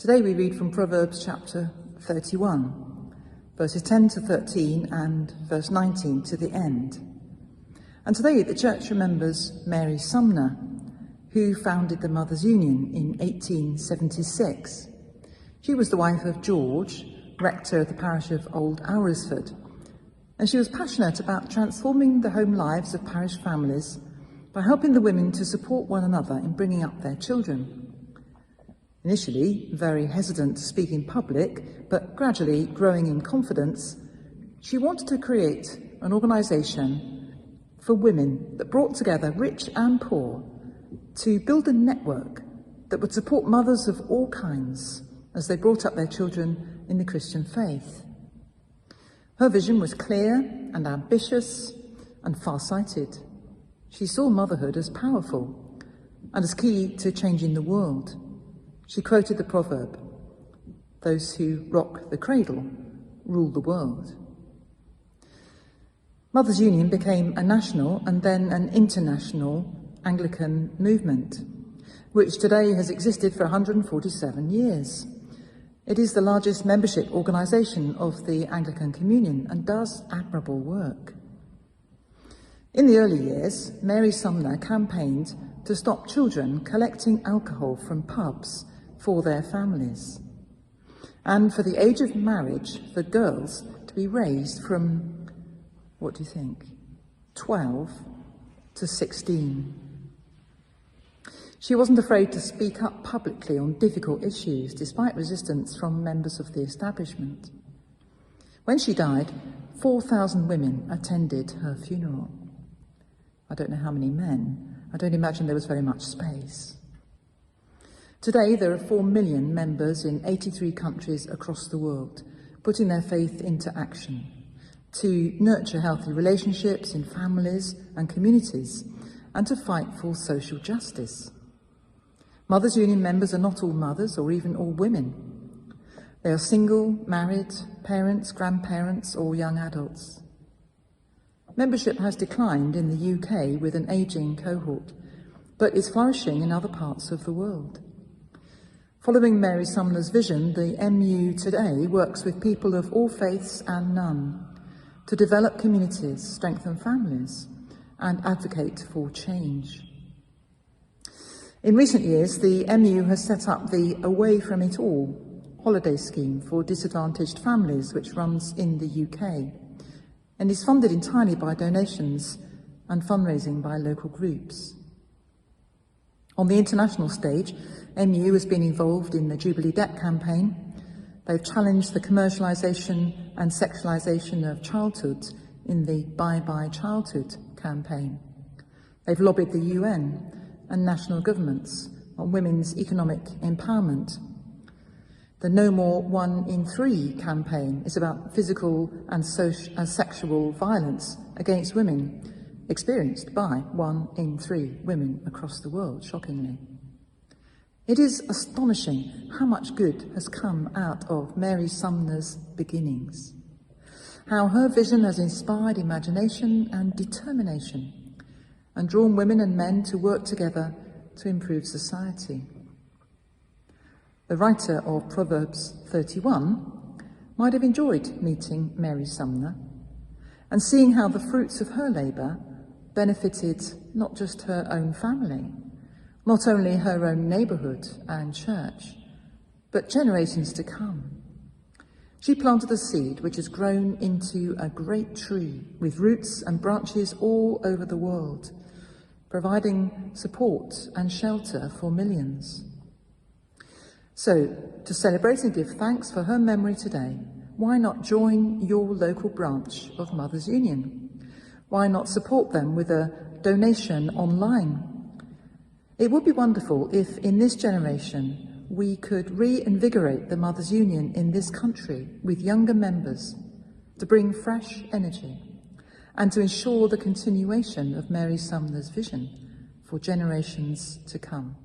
Today we read from Proverbs chapter 31, verses 10 to 13 and verse 19 to the end. And today the church remembers Mary Sumner, who founded the Mothers' Union in 1876. She was the wife of George, rector of the parish of Old Alresford, and she was passionate about transforming the home lives of parish families by helping the women to support one another in bringing up their children. Initially very hesitant to speak in public, but gradually growing in confidence, she wanted to create an organisation for women that brought together rich and poor to build a network that would support mothers of all kinds as they brought up their children in the Christian faith. Her vision was clear and ambitious and far-sighted. She saw motherhood as powerful and as key to changing the world. She quoted the proverb, "Those who rock the cradle rule the world." Mothers' Union became a national and then an international Anglican movement, which today has existed for 147 years. It is the largest membership organisation of the Anglican Communion and does admirable work. In the early years, Mary Sumner campaigned to stop children collecting alcohol from pubs for their families, and for the age of marriage for girls to be raised from, what do you think, 12 to 16. She wasn't afraid to speak up publicly on difficult issues, despite resistance from members of the establishment. When she died, 4,000 women attended her funeral. I don't know how many men. I don't imagine there was very much space. Today, there are 4 million members in 83 countries across the world, putting their faith into action to nurture healthy relationships in families and communities and to fight for social justice. Mothers' Union members are not all mothers or even all women. They are single, married, parents, grandparents, or young adults. Membership has declined in the UK with an ageing cohort, but is flourishing in other parts of the world. Following Mary Sumner's vision, the MU today works with people of all faiths and none to develop communities, strengthen families, and advocate for change. In recent years, the MU has set up the Away From It All holiday scheme for disadvantaged families, which runs in the UK, and is funded entirely by donations and fundraising by local groups. On the international stage, MU has been involved in the Jubilee Debt campaign. They've challenged the commercialisation and sexualisation of childhood in the Bye Bye Childhood campaign. They've lobbied the UN and national governments on women's economic empowerment. The No More 1 in 3 campaign is about physical and sexual violence against women, experienced by 1 in 3 women across the world, shockingly. It is astonishing how much good has come out of Mary Sumner's beginnings, how her vision has inspired imagination and determination and drawn women and men to work together to improve society. The writer of Proverbs 31 might have enjoyed meeting Mary Sumner and seeing how the fruits of her labour benefited not just her own family, not only her own neighbourhood and church, but generations to come. She planted a seed which has grown into a great tree with roots and branches all over the world, providing support and shelter for millions. So, to celebrate and give thanks for her memory today, why not join your local branch of Mothers' Union? Why not support them with a donation online? It would be wonderful if, in this generation, we could reinvigorate the Mothers' Union in this country with younger members to bring fresh energy and to ensure the continuation of Mary Sumner's vision for generations to come.